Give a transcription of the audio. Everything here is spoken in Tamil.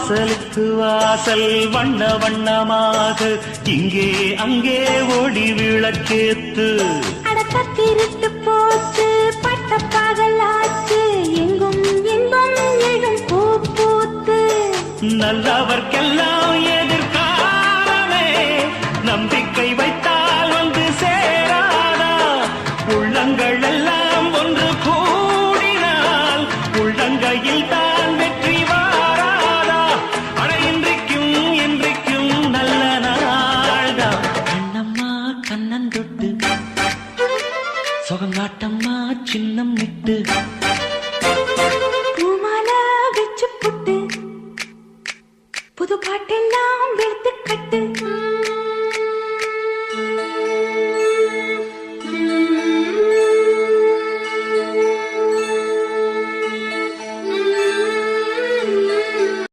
வாசலுக்கு வாசல் வண்ண வண்ணமாக இங்கே அங்கே ஓடி விளக்கேத்து அடக்கத்திருட்டு போச்சு பட்ட பகலாச்சு எங்கும் எங்கும் எழும் பூ பூத்து நல்லவர்க்கெல்லாம் எதிர்காலமே நம்பிக்கை வைத்தால் வந்து சேராதா உள்ளங்கள் எல்லாம் ஒன்று கூடினால் உள்ளங்கையில் தான் வெற்றி வாராதா அட இன்றைக்கும் என்றைக்கும் நல்ல நாள்தான் கண்ணம்மா கண்ணன் தொட்டு சுகங்காட்டம்மா சின்னம் விட்டு பூமால வச்சு புட்டு புது பாட்டெல்லாம் வெளுத்து கட்டு